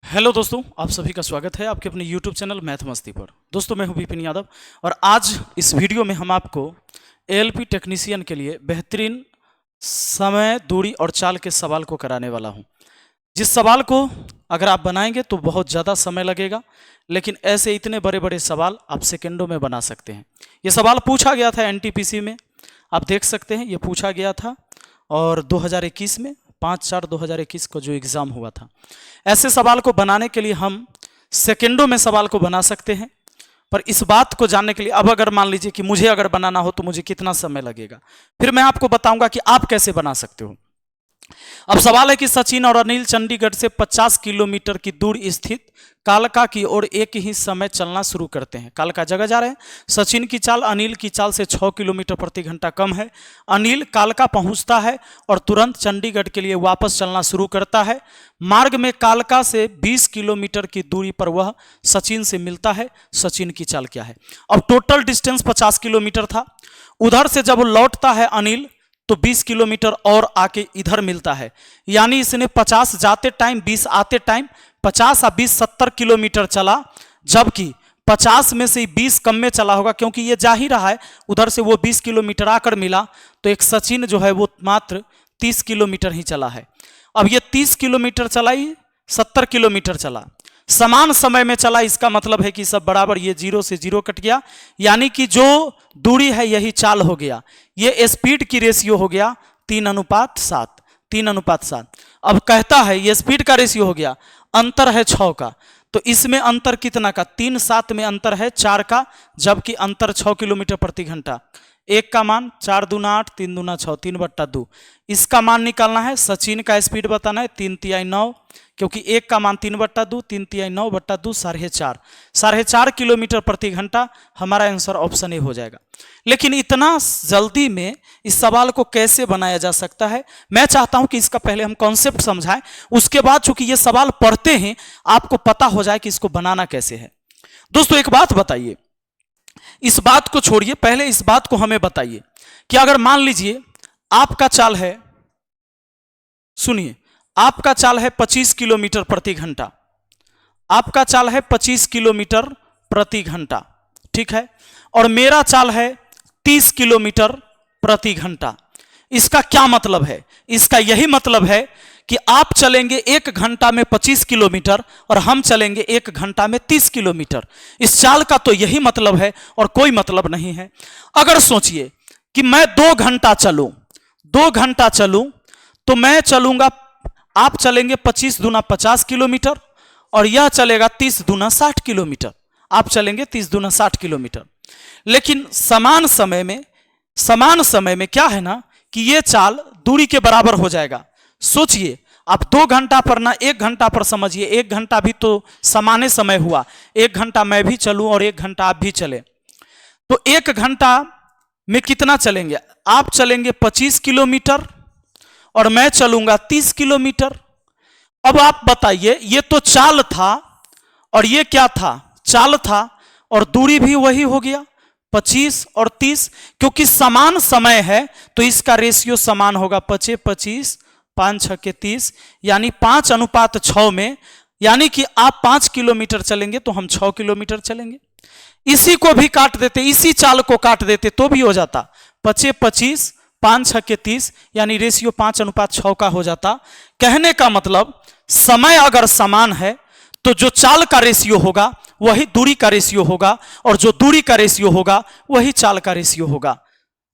Hello दोस्तों, आप सभी का स्वागत है आपके अपने YouTube चैनल मैथ मस्ती पर। दोस्तों, मैं हूं विपिन यादव और आज इस वीडियो में हम आपको ALP टेक्नीशियन के लिए बेहतरीन समय, दूरी और चाल के सवाल को कराने वाला हूं। जिस सवाल को अगर आप बनाएंगे तो बहुत ज़्यादा समय लगेगा, लेकिन ऐसे इतने बड़े बड़े सवाल आप सेकेंडों में बना सकते हैं। ये सवाल पूछा गया था NTPC में, आप देख सकते हैं, ये पूछा गया था और 2021 में 5/4/2021 को जो एग्ज़ाम हुआ था। ऐसे सवाल को बनाने के लिए हम सेकेंडों में सवाल को बना सकते हैं, पर इस बात को जानने के लिए अब अगर मान लीजिए कि मुझे अगर बनाना हो तो मुझे कितना समय लगेगा, फिर मैं आपको बताऊंगा कि आप कैसे बना सकते हो। अब सवाल है कि सचिन और अनिल चंडीगढ़ से 50 किलोमीटर की दूर स्थित कालका की ओर एक ही समय चलना शुरू करते हैं। कालका जगह जा रहे हैं। सचिन की चाल अनिल की चाल से 6 किलोमीटर प्रति घंटा कम है। अनिल कालका पहुंचता है और तुरंत चंडीगढ़ के लिए वापस चलना शुरू करता है। मार्ग में कालका से 20 किलोमीटर की दूरी पर वह सचिन से मिलता है। सचिन की चाल क्या है? अब टोटल डिस्टेंस 50 किलोमीटर था। उधर से जब लौटता है अनिल तो 20 किलोमीटर और आके इधर मिलता है, यानी इसने 50 जाते टाइम 20 आते टाइम 50 और 20 70 किलोमीटर चला, जबकि 50 में से 20 कम में चला होगा, क्योंकि ये जा ही रहा है। उधर से वो 20 किलोमीटर आकर मिला, तो एक सचिन जो है वो मात्र 30 किलोमीटर ही चला है। अब ये 30 किलोमीटर चला ही 70 किलोमीटर चला, समान समय में चला। इसका मतलब है कि सब बराबर, ये 0 से 0 कट गया, यानी कि जो दूरी है यही चाल हो गया। ये स्पीड की रेशियो हो गया 3:7। 3:7। अब कहता है ये स्पीड का रेशियो हो गया, अंतर है 6 का, तो इसमें अंतर कितना का? 3:7 में अंतर है 4 का, जबकि अंतर 6 किलोमीटर प्रति घंटा। 1 का मान 4 दूना 8, 3 दूना 6, 3/2। इसका मान निकालना है। सचिन का स्पीड बताना है 3×3 9, क्योंकि 1 का मान 3/2, 3×3 9/2 4.5। 4.5 किलोमीटर प्रति घंटा हमारा आंसर ऑप्शन ए हो जाएगा। लेकिन इतना जल्दी में इस सवाल को कैसे बनाया जा सकता है, मैं चाहता हूं कि इसका पहले हम कॉन्सेप्ट समझाएं, उसके बाद चूंकि ये सवाल पढ़ते हैं आपको पता हो जाए कि इसको बनाना कैसे है। दोस्तों, एक बात बताइए, इस बात को छोड़िए, पहले इस बात को हमें बताइए कि अगर मान लीजिए आपका चाल है, सुनिए, आपका चाल है 25 किलोमीटर प्रति घंटा। आपका चाल है 25 किलोमीटर प्रति घंटा, ठीक है, और मेरा चाल है 30 किलोमीटर प्रति घंटा। इसका क्या मतलब है? इसका यही मतलब है कि आप चलेंगे 1 घंटा में 25 किलोमीटर और हम चलेंगे 1 घंटा में 30 किलोमीटर। इस चाल का तो यही मतलब है और कोई मतलब नहीं है। अगर सोचिए कि मैं 2 घंटा चलूं, 2 घंटा चलूं, तो मैं चलूंगा, आप चलेंगे 25 दूना 50 किलोमीटर और यह चलेगा 30 दूना 60 किलोमीटर। आप चलेंगे 30 दूना 60 किलोमीटर। लेकिन समान समय में क्या है ना कि ये चाल दूरी के बराबर हो जाएगा। सोचिए, आप 2 घंटा पर ना 1 घंटा पर समझिए, 1 घंटा भी तो समान समय हुआ। 1 घंटा मैं भी चलूं और 1 घंटा आप भी चले, तो 1 घंटा में कितना चलेंगे? आप चलेंगे 25 किलोमीटर और मैं चलूंगा 30 किलोमीटर। अब आप बताइए, ये तो चाल था और ये क्या था? चाल था, और दूरी भी वही हो गया 25 और 30, क्योंकि समान समय है तो इसका रेशियो समान होगा। 5 25, 5 6 30, यानी 5:6 में, यानी कि आप 5 किलोमीटर चलेंगे तो हम 6 किलोमीटर चलेंगे। इसी को भी काट देते, इसी चाल को काट देते तो भी हो जाता 5 25, 5 6 30, यानी रेशियो 5:6 का हो जाता। कहने का मतलब समय अगर समान है तो जो चाल का रेशियो होगा वही दूरी का रेशियो होगा, और जो दूरी का रेशियो होगा वही चाल का रेशियो होगा।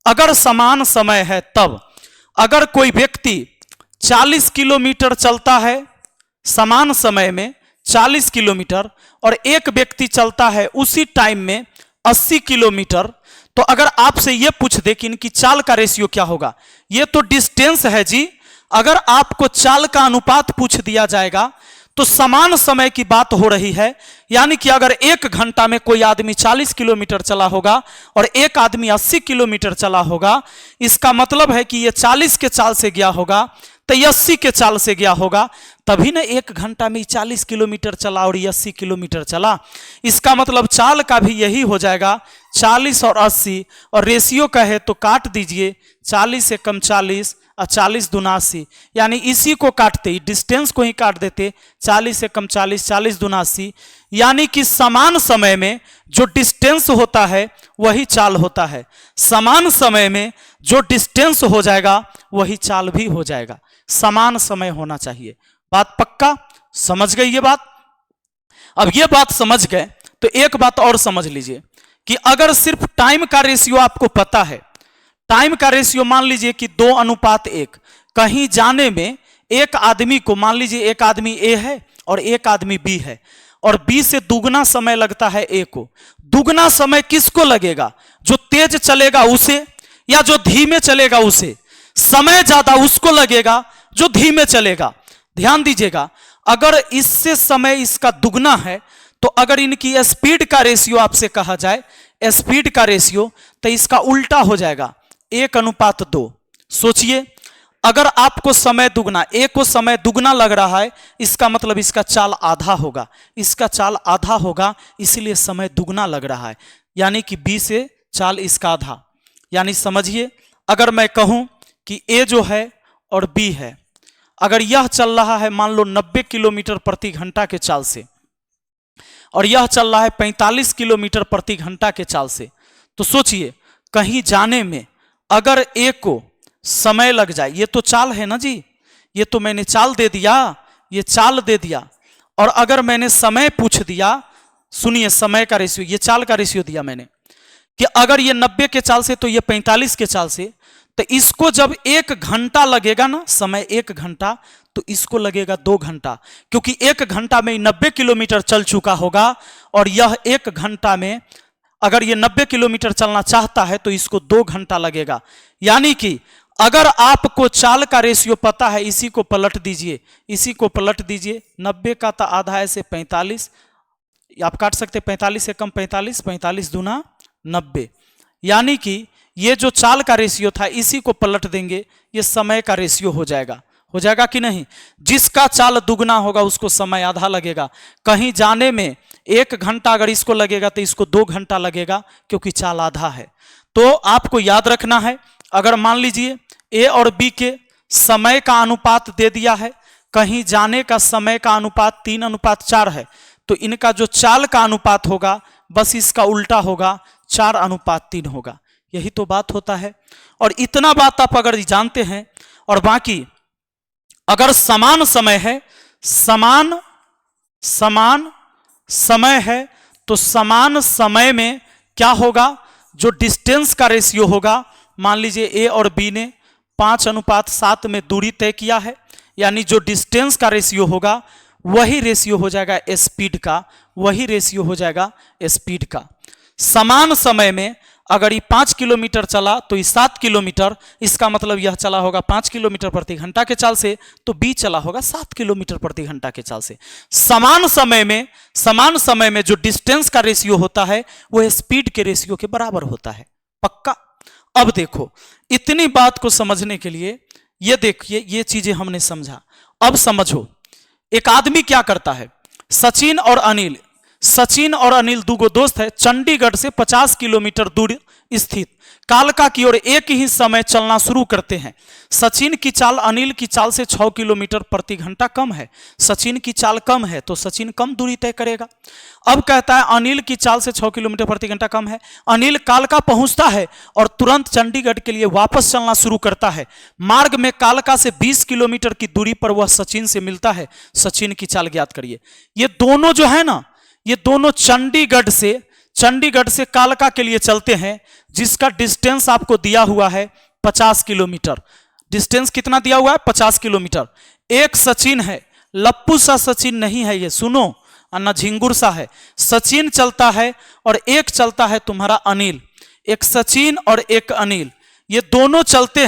अगर समान समय है तब, अगर कोई व्यक्ति 40 किलोमीटर चलता है समान समय में 40 किलोमीटर, और एक व्यक्ति चलता है उसी टाइम में 80 किलोमीटर, तो अगर आपसे यह पूछ दे कि इनकी चाल का रेशियो क्या होगा, यह तो डिस्टेंस है जी। अगर आपको चाल का अनुपात पूछ दिया जाएगा तो समान समय की बात हो रही है, यानी कि अगर 1 घंटा में कोई आदमी 40 किलोमीटर चला होगा और एक आदमी 80 किलोमीटर चला होगा, इसका मतलब है कि ये 40 के चाल से गया होगा तो ये 80 के चाल से गया होगा, तभी ना 1 घंटा में 40 किलोमीटर चला और 80 किलोमीटर चला। इसका मतलब चाल का भी यही हो जाएगा 40 और 80, और रेशियो का है तो काट दीजिए 40 से कम 40 और 40 दूना 80, यानी इसी को काटते ही डिस्टेंस को ही काट देते 40 से कम 40, 40 दूना 80, यानी कि समान समय में जो डिस्टेंस होता है वही चाल होता है। समान समय में जो डिस्टेंस हो जाएगा वही चाल भी हो जाएगा। समान समय होना चाहिए। बात पक्का समझ गई ये बात? अब ये बात समझ गए तो एक बात और समझ लीजिए कि अगर सिर्फ टाइम का रेशियो आपको पता है, टाइम का रेशियो मान लीजिए कि 2:1, कहीं जाने में एक आदमी को, मान लीजिए एक आदमी ए है और एक आदमी बी है, और बी से दुगना समय लगता है ए को। दुगना समय किसको लगेगा? जो तेज चलेगा उसे, या जो धीमे चलेगा उसे? समय ज्यादा उसको लगेगा जो धीमे चलेगा। ध्यान दीजिएगा, अगर इससे समय इसका दुगना है तो अगर इनकी स्पीड का रेशियो आपसे कहा जाए, स्पीड का रेशियो, तो इसका उल्टा हो जाएगा 1:2। सोचिए, अगर आपको समय दुगना, ए को समय दुगना लग रहा है, इसका मतलब इसका चाल आधा होगा, इसका चाल आधा होगा, इसलिए समय दुगना लग रहा है, यानी कि बी से चाल इसका आधा। यानी समझिए, अगर मैं कहूं कि ए जो है और बी है, अगर यह चल रहा है मान लो 90 किलोमीटर प्रति घंटा के चाल से, और यह चल रहा है 45 किलोमीटर प्रति घंटा के चाल से, तो सोचिए कहीं जाने में अगर ए को समय लग जाए, ये तो चाल है ना जी, ये तो मैंने चाल दे दिया, ये चाल दे दिया, और अगर मैंने समय पूछ दिया, सुनिए समय का रेशियो, ये चाल का रेशियो दिया मैंने कि अगर ये 90 के चाल से तो ये 45 के चाल से, तो इसको जब 1 घंटा लगेगा ना, समय 1 घंटा, तो इसको लगेगा 2 घंटा, क्योंकि 1 घंटा में 90 किलोमीटर चल चुका होगा, और यह 1 घंटा में अगर ये 90 किलोमीटर चलना चाहता है तो इसको 2 घंटा लगेगा। यानी कि अगर आपको चाल का रेशियो पता है, इसी को पलट दीजिए, इसी को पलट दीजिए, 90 का तो आधा है से 45, आप काट सकते 45 से कम 45, 45 दूना 90, यानी कि ये जो चाल का रेशियो था इसी को पलट देंगे, ये समय का रेशियो हो जाएगा। हो जाएगा कि नहीं? जिसका चाल दुगना होगा उसको समय आधा लगेगा। कहीं जाने में 1 घंटा अगर इसको लगेगा तो इसको 2 घंटा लगेगा, क्योंकि चाल आधा है। तो आपको याद रखना है, अगर मान लीजिए ए और बी के समय का अनुपात दे दिया है, कहीं जाने का समय का अनुपात 3:4 है, तो इनका जो चाल का अनुपात होगा बस इसका उल्टा होगा, 4:3 होगा। यही तो बात होता है। और इतना बात आप अगर जानते हैं, और बाकी अगर समान समय है, समान समय है, तो समान समय में क्या होगा? जो डिस्टेंस का रेशियो होगा, मान लीजिए ए और बी ने 5:7 में दूरी तय किया है, यानी जो डिस्टेंस का रेशियो होगा वही रेशियो हो जाएगा स्पीड का, वही रेशियो हो जाएगा स्पीड का। समान समय में अगर ये 5 किलोमीटर चला तो ये 7 किलोमीटर, इसका मतलब यह चला होगा 5 किलोमीटर प्रति घंटा के चाल से, तो बी चला होगा 7 किलोमीटर प्रति घंटा के चाल से। समान समय में जो डिस्टेंस का रेशियो होता है वह स्पीड के रेशियो के बराबर होता है। पक्का? अब देखो, इतनी बात को समझने के लिए ये देखिए, ये चीजें हमने समझा। अब समझो, एक आदमी क्या करता है, सचिन और अनिल दो दोस्त है, चंडीगढ़ से 50 किलोमीटर दूर स्थित कालका की ओर एक ही समय चलना शुरू करते हैं। सचिन की चाल अनिल की चाल से 6 किलोमीटर प्रति घंटा कम है। सचिन की चाल कम है तो सचिन कम दूरी तय करेगा। अब कहता है अनिल की चाल से 6 किलोमीटर प्रति घंटा कम है। अनिल कालका पहुंचता है और तुरंत चंडीगढ़ के लिए वापस चलना शुरू करता है। मार्ग में कालका से 20 किलोमीटर की दूरी पर वह सचिन से मिलता है। सचिन की चाल ज्ञात करिए। ये दोनों जो है ना, ये दोनों चंडीगढ़ से कालका के लिए चलते हैं, जिसका डिस्टेंस आपको दिया हुआ है 50 किलोमीटर। डिस्टेंस कितना दिया हुआ है? 50 किलोमीटर। एक सचिन है, लप्पू सा सचिन नहीं है ये, सुनो, अन्ना झिंगुर सा है। सचिन चलता है और एक चलता है तुम्हारा अनिल। एक सचिन और एक अनिल, ये दोनों चलते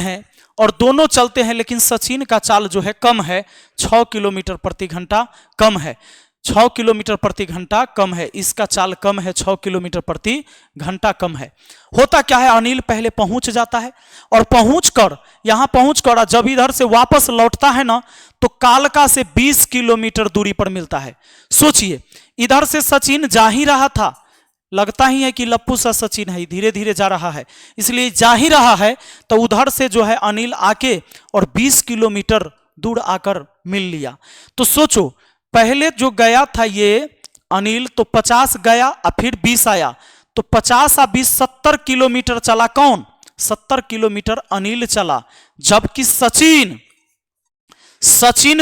हैं लेकिन सचिन का चाल जो है कम है, 6 किलोमीटर प्रति घंटा कम है। 6 किलोमीटर प्रति घंटा कम है, इसका चाल कम है, 6 किलोमीटर प्रति घंटा कम है। होता क्या है, अनिल पहले पहुंच जाता है और यहां पहुंचकर जब इधर से वापस लौटता है ना, तो कालका से 20 किलोमीटर दूरी पर मिलता है। सोचिए, इधर से सचिन जा ही रहा था, लगता ही है कि लप्पू सा सचिन है, धीरे धीरे जा रहा है, इसलिए जा ही रहा है, तो उधर से जो है अनिल आके और 20 किलोमीटर दूर आकर मिल लिया। तो सोचो, पहले जो गया था ये अनिल, तो 50 गया और फिर 20 आया, तो 50 और 20 70 किलोमीटर चला। कौन? 70 किलोमीटर अनिल चला, जबकि सचिन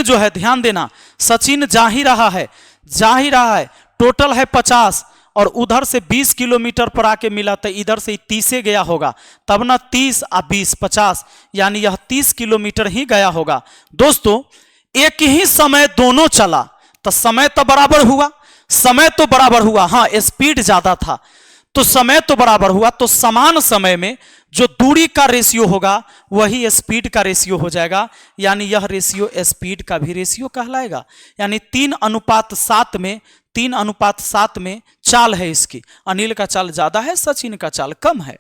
जो है, ध्यान देना, सचिन जा ही रहा है, टोटल है 50 और उधर से 20 किलोमीटर पर आके मिला, तो इधर से 30 गया होगा, तब ना 30 और 20 50, यानी यह 30 किलोमीटर ही गया होगा। दोस्तों, एक ही समय दोनों चला तो समय तो बराबर हुआ, हाँ स्पीड ज्यादा था तो समय तो बराबर हुआ, तो समान समय में जो दूरी का रेशियो होगा वही स्पीड का रेशियो हो जाएगा, यानी यह रेशियो स्पीड का भी रेशियो कहलाएगा। यानी 3:7 में चाल है इसकी, अनिल का चाल ज्यादा है, सचिन का चाल कम है।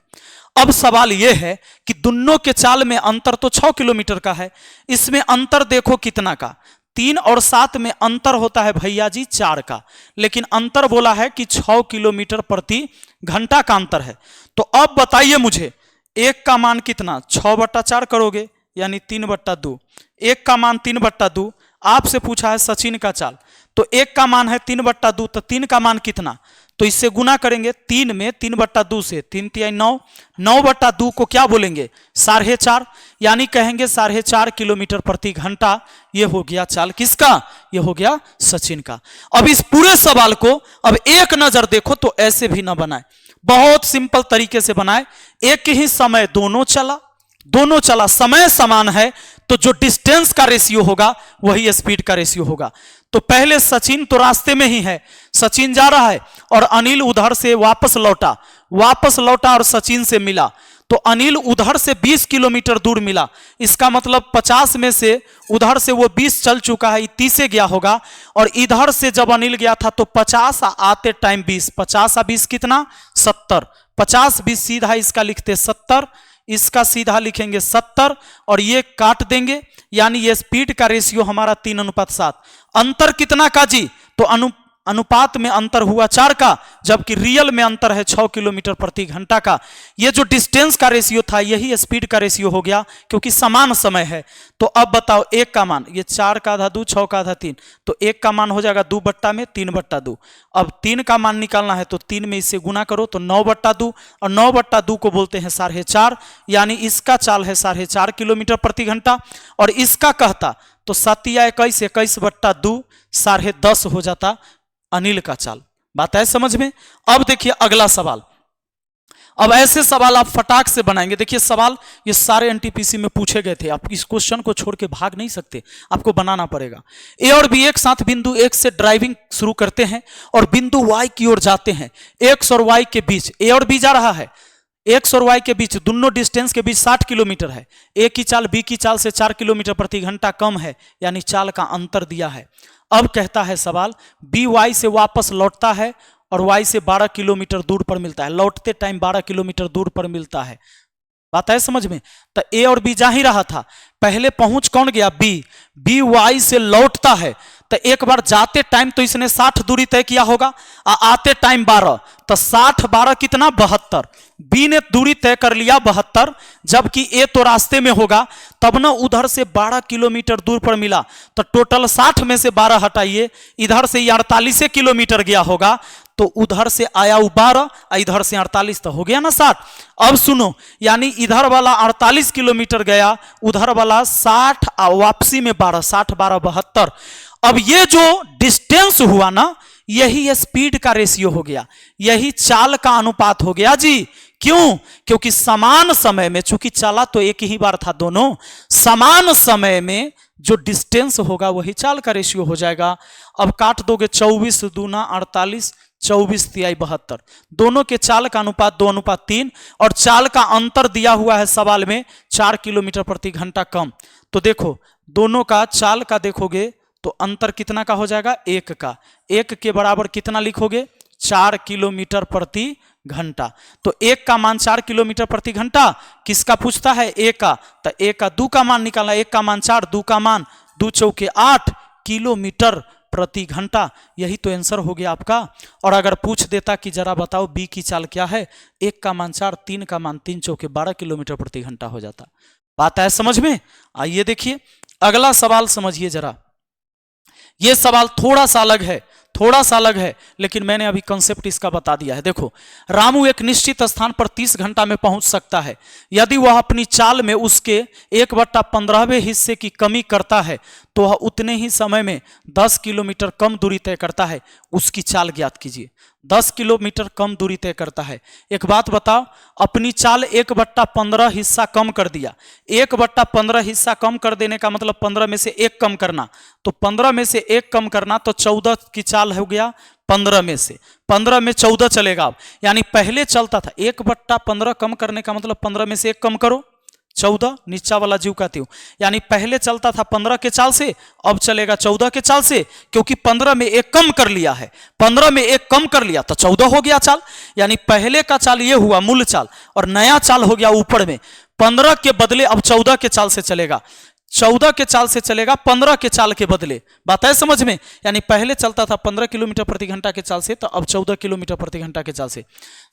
अब सवाल यह है कि दोनों के चाल में अंतर तो 6 किलोमीटर का है, इसमें अंतर देखो कितना का, 3 और 7 में अंतर होता है भैया जी 4 का, लेकिन अंतर बोला है कि 6 किलोमीटर प्रति घंटा का अंतर है। तो अब बताइए मुझे, एक का मान कितना, 6/4 करोगे यानी 3/2, एक का मान 3/2। आपसे पूछा है सचिन का चाल, तो एक का मान है 3/2, तो 3 का मान कितना, तो इससे गुना करेंगे 3 में 3/2 से, 3 × 9, 9/2 को क्या बोलेंगे, 4.5, यानी कहेंगे 4.5 किलोमीटर प्रति घंटा। ये हो गया चाल किसका, ये हो गया सचिन का। अब इस पूरे सवाल को अब एक नजर देखो तो ऐसे भी ना बनाए, बहुत सिंपल तरीके से बनाए। एक ही समय दोनों चला, समय समान है, तो जो डिस्टेंस का रेशियो होगा वही स्पीड का रेशियो होगा। तो पहले सचिन तो रास्ते में ही है, सचिन जा रहा है और अनिल उधर से वापस लौटा और सचिन से मिला, तो अनिल उधर से 20 किलोमीटर दूर मिला। इसका मतलब 50 में से उधर से वो 20 चल चुका है, 30 गया होगा, और इधर से जब अनिल गया था तो 50 आते टाइम 20, 50 और 20 कितना, 70, 50-20 सीधा इसका लिखते 70, इसका सीधा लिखेंगे 70 और ये काट देंगे, यानी ये स्पीड का रेशियो हमारा 3:7। अंतर कितना का जी, तो अनुपात में अंतर हुआ 4 का, जबकि रियल में अंतर है 6 किलोमीटर प्रति घंटा का। ये जो डिस्टेंस का रेशियो था यही स्पीड का रेशियो हो गया, क्योंकि समान समय है। तो अब बताओ एक का मान, ये 4 का आधा 2, 6 का आधा 3, तो एक का मान हो जाएगा 2/3/2। अब 3 का मान निकालना है तो 3 में इससे गुना करो तो 9/2, और 9/2 को बोलते हैं 4.5, यानी इसका चाल है 4.5 किलोमीटर प्रति घंटा, और इसका कहता तो 7 या 21, 21/2, 10.5 हो जाता अनिल का चाल। बात है समझ में। अब देखिए अगला सवाल, अब ऐसे सवाल आप फटाक से बनाएंगे। देखिए सवाल ये सारे एनटीपीसी में पूछे गए थे, आप इस क्वेश्चन को छोड़ के भाग नहीं सकते, आपको बनाना पड़ेगा। ए और बी एक साथ बिंदु एक से ड्राइविंग शुरू करते हैं और बिंदु वाई की ओर जाते हैं। एक्स और वाई के बीच, ए और बी जा रहा है, एक्स और वाई के बीच दोनों डिस्टेंस के बीच 60 किलोमीटर है। ए की चाल बी की चाल से 4 किलोमीटर प्रति घंटा कम है, यानी चाल का अंतर दिया है। अब कहता है सवाल, बी वाई से वापस लौटता है और वाई से 12 किलोमीटर दूर पर मिलता है, लौटते टाइम 12 किलोमीटर दूर पर मिलता है। बात है समझ में। तो ए और बी जा ही रहा था, पहले पहुंच कौन गया, बी वाई से लौटता है, तो एक बार जाते टाइम तो इसने 60 दूरी तय किया होगा, आते टाइम 12, तो 60 12 कितना, 72। बी ने दूरी तय कर लिया 72, जबकि ए तो रास्ते में होगा, तब ना उधर से 12 किलोमीटर दूर पर मिला, तो टोटल 60 में से 12 हटाइए, इधर से 48 किलोमीटर गया होगा, तो उधर से आया 12, इधर से 48, तो हो गया ना 60। अब सुनो, यानी इधर वाला 48 किलोमीटर गया, उधर वाला 60, वापसी में 12, 60 12 72। अब ये जो डिस्टेंस हुआ ना, यही स्पीड का रेशियो हो गया, यही चाल का अनुपात हो गया जी। क्यों? क्योंकि समान समय में, चूंकि चला तो एक ही बार था दोनों, समान समय में जो डिस्टेंस होगा वही चाल का रेशियो हो जाएगा। अब काट दोगे, 24 दूना 48, 24 तिहाई 72, दोनों के चाल का अनुपात 2:3, और चाल का अंतर दिया हुआ है सवाल में 4 किलोमीटर प्रति घंटा कम। तो देखो दोनों का चाल का देखोगे तो अंतर कितना का हो जाएगा? 1 का। 1 के बराबर कितना लिखोगे? 4 किलोमीटर प्रति घंटा। तो 1 का मान 4 किलोमीटर प्रति घंटा किसका पूछता है? ए का। तो ए का 2 का मान निकालना। 1 का मान 4, 2 का मान 2 चौके 8 किलोमीटर प्रति घंटा। यही तो आंसर हो गया आपका। और अगर पूछ देता कि जरा बताओ बी की चाल क्या है, 1 का मान 4, 3 का मान 3 चौके 12 किलोमीटर प्रति घंटा हो जाता। बात है समझ में? आइए देखिए अगला सवाल समझिए जरा। यह सवाल थोड़ा सा अलग है, थोड़ा सा अलग है, लेकिन मैंने अभी कॉन्सेप्ट इसका बता दिया है। देखो, रामू एक निश्चित स्थान पर 30 घंटा में पहुंच सकता है। यदि वह अपनी चाल में उसके 1/15वें हिस्से की कमी करता है तो वह उतने ही समय में 10 किलोमीटर कम दूरी तय करता है। उसकी चाल ज्ञात कीजिए। 10 किलोमीटर कम दूरी तय करता है। एक बात बताओ, अपनी चाल 1/15 हिस्सा कम कर दिया। 1/15 हिस्सा कम कर देने का मतलब 15 में से 1 कम करना। तो 15 में से 1 कम करना तो 14 की चाल हो गया 15 में से। 15 में 14 चलेगा अब। यानी पहले चलता था 1/15 कम करने का मतलब 15 में से 1 कम करो 14, नीचा वाला जीव का त्यों। यानी पहले चलता था 15 के चाल से, अब चलेगा 14 के चाल से, क्योंकि 15 में 1 कम कर लिया है। 15 में 1 कम कर लिया तो 14 हो गया चाल। यानी पहले का चाल ये हुआ मूल चाल, और नया चाल हो गया ऊपर में। 15 के बदले अब 14 के चाल से चलेगा। 14 के चाल से चलेगा 15 के चाल के बदले। बात है समझ में? यानी पहले चलता था 15 किलोमीटर प्रति घंटा के चाल से, तो अब 14 किलोमीटर प्रति घंटा के चाल से।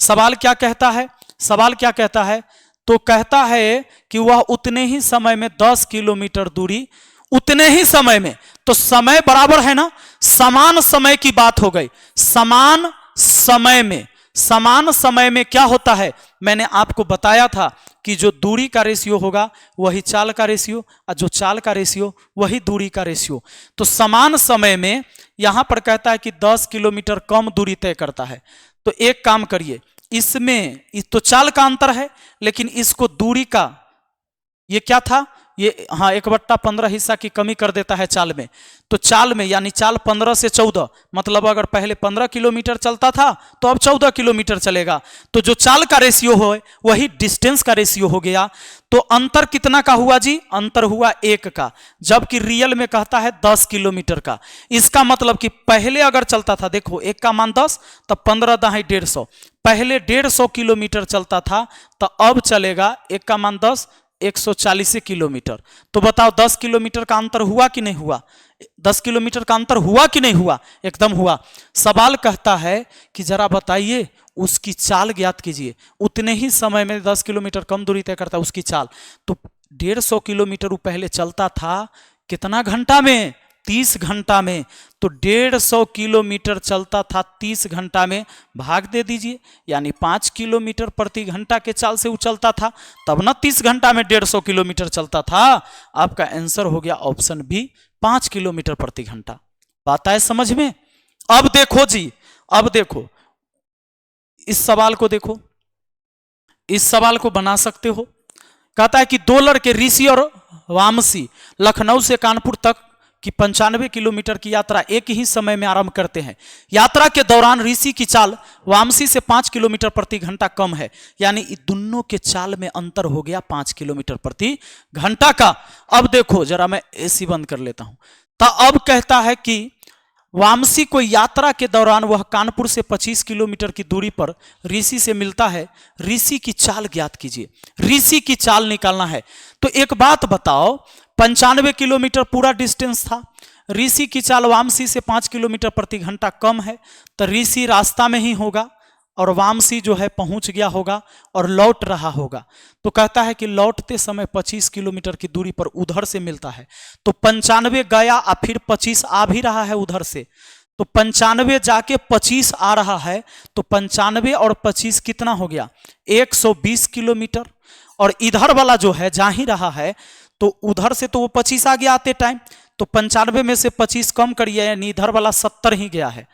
सवाल क्या कहता है? सवाल क्या कहता है? तो कहता है कि वह उतने ही समय में 10 किलोमीटर दूरी, उतने ही समय में, तो समय बराबर है ना, समान समय की बात हो गई। समान समय में, समान समय में क्या होता है? मैंने आपको बताया था कि जो दूरी का रेशियो होगा वही चाल का रेशियो, और जो चाल का रेशियो वही दूरी का रेशियो। तो समान समय में यहां पर कहता है कि 10 किलोमीटर कम दूरी तय करता है। तो एक काम करिए, इसमें तो चाल का अंतर है, लेकिन इसको दूरी का, ये क्या था? ये हाँ 1/15 हिस्सा की कमी कर देता है चाल में। तो चाल में यानी चाल 15 से 14, मतलब अगर पहले 15 किलोमीटर चलता था तो अब 14 किलोमीटर चलेगा। तो जो चाल का रेशियो हो वही डिस्टेंस का रेशियो हो गया। तो अंतर कितना का हुआ जी? अंतर हुआ 1 का, जबकि रियल में कहता है 10 किलोमीटर का। इसका मतलब कि पहले अगर चलता था, देखो 1 का मान 10, तब 15 दाही 150, पहले 150 किलोमीटर चलता था, तो अब चलेगा 1 का मान 10, 140 किलोमीटर। तो बताओ 10 किलोमीटर का अंतर हुआ कि नहीं हुआ? 10 किलोमीटर का अंतर हुआ कि नहीं हुआ? एकदम हुआ। सवाल कहता है कि जरा बताइए उसकी चाल ज्ञात कीजिए। उतने ही समय में 10 किलोमीटर कम दूरी तय करता है, उसकी चाल। तो 150 किलोमीटर वो पहले चलता था कितना घंटा में? 30 घंटा में। तो 150 किलोमीटर चलता था 30 घंटा में, भाग दे दीजिए, यानी 5 किलोमीटर प्रति घंटा के चाल से वो चलता था, तब ना 30 घंटा में 150 किलोमीटर चलता था। आपका आंसर हो गया ऑप्शन बी, 5 किलोमीटर प्रति घंटा। बात आए समझ में? अब देखो जी, अब देखो इस सवाल को, देखो इस सवाल को बना सकते हो। कहता है कि 2 लड़के ऋषि और वामसी लखनऊ से कानपुर तक कि 95 किलोमीटर की यात्रा एक ही समय में आरंभ करते हैं। यात्रा के दौरान ऋषि की चाल वामसी से 5 किलोमीटर प्रति घंटा कम है। यानी दोनों के चाल में अंतर हो गया 5 किलोमीटर प्रति घंटा का। अब देखो जरा, मैं एसी बंद कर लेता हूं। तो अब कहता है कि वामसी को यात्रा के दौरान वह कानपुर से 25 किलोमीटर की दूरी पर ऋषि से मिलता है। ऋषि की चाल ज्ञात कीजिए। ऋषि की चाल निकालना है। तो एक बात बताओ, 95 किलोमीटर पूरा डिस्टेंस था। ऋषि की चाल वामसी से 5 किलोमीटर प्रति घंटा कम है, तो ऋषि रास्ता में ही होगा और वामसी जो है पहुंच गया होगा और लौट रहा होगा। तो कहता है कि लौटते समय 25 किलोमीटर की दूरी पर उधर से मिलता है। तो 95 गया और फिर 25 आ भी रहा है उधर से। तो 95 जाके 25 आ रहा है, तो 95 और 25 कितना हो गया? 120 किलोमीटर। और इधर वाला जो है जा ही रहा है, तो उधर से तो वो 25 आ गया आते टाइम। तो 95 में से 25 कम करिए, यानी इधर वाला 70 ही गया है।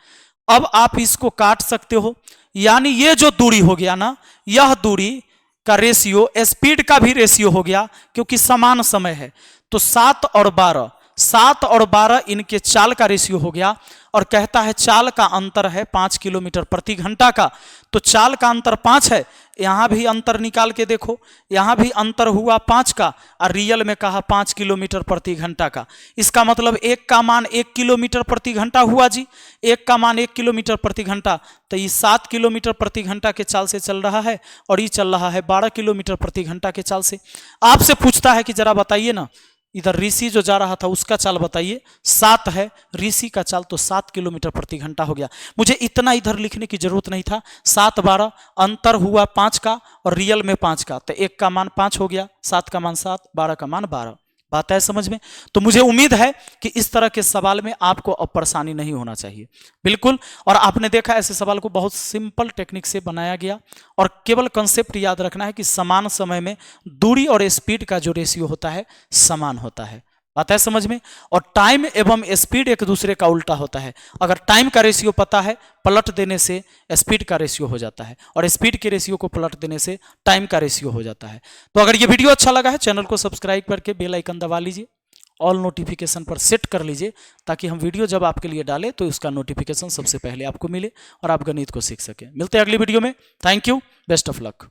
अब आप इसको काट सकते हो, यानी ये जो दूरी हो गया ना, यह दूरी का रेशियो स्पीड का भी रेशियो हो गया, क्योंकि समान समय है। तो 7 और 12 इनके चाल का रेशियो हो गया। और कहता है चाल का अंतर है 5 किलोमीटर प्रति घंटा का, तो चाल का अंतर 5 है, यहाँ भी अंतर निकाल के देखो, यहाँ भी अंतर हुआ 5 का और रियल में कहा 5 किलोमीटर प्रति घंटा का। इसका मतलब एक का मान 1 किलोमीटर प्रति घंटा हुआ जी, एक का मान 1 किलोमीटर प्रति घंटा, तो ये 7 किलोमीटर प्रति घंटा के चाल से चल रहा है और ये चल रहा है 12 किलोमीटर प्रति घंटा के चाल से। आपसे पूछता है कि जरा बताइए ना, इधर ऋषि जो जा रहा था उसका चाल बताइए, 7 है, ऋषि का चाल तो 7 किलोमीटर प्रति घंटा हो गया। मुझे इतना इधर लिखने की जरूरत नहीं था, 7 12 अंतर हुआ 5 का और रियल में 5 का, तो 1 का मान 5 हो गया, 7 का मान 7, 12 का मान 12। बात है समझ में? तो मुझे उम्मीद है कि इस तरह के सवाल में आपको अब परेशानी नहीं होना चाहिए, बिल्कुल। और आपने देखा ऐसे सवाल को बहुत सिंपल टेक्निक से बनाया गया और केवल कंसेप्ट याद रखना है कि समान समय में दूरी और स्पीड का जो रेशियो होता है समान होता है। बात है समझ में? और टाइम एवं स्पीड एक दूसरे का उल्टा होता है। अगर टाइम का रेशियो पता है, पलट देने से स्पीड का रेशियो हो जाता है और स्पीड के रेशियो को पलट देने से टाइम का रेशियो हो जाता है। तो अगर ये वीडियो अच्छा लगा है, चैनल को सब्सक्राइब करके बेल आइकन दबा लीजिए, ऑल नोटिफिकेशन पर सेट कर लीजिए, ताकि हम वीडियो जब आपके लिए डालें तो उसका नोटिफिकेशन सबसे पहले आपको मिले और आप गणित को सीख सकें। मिलते हैं अगली वीडियो में। Thank you, best of luck.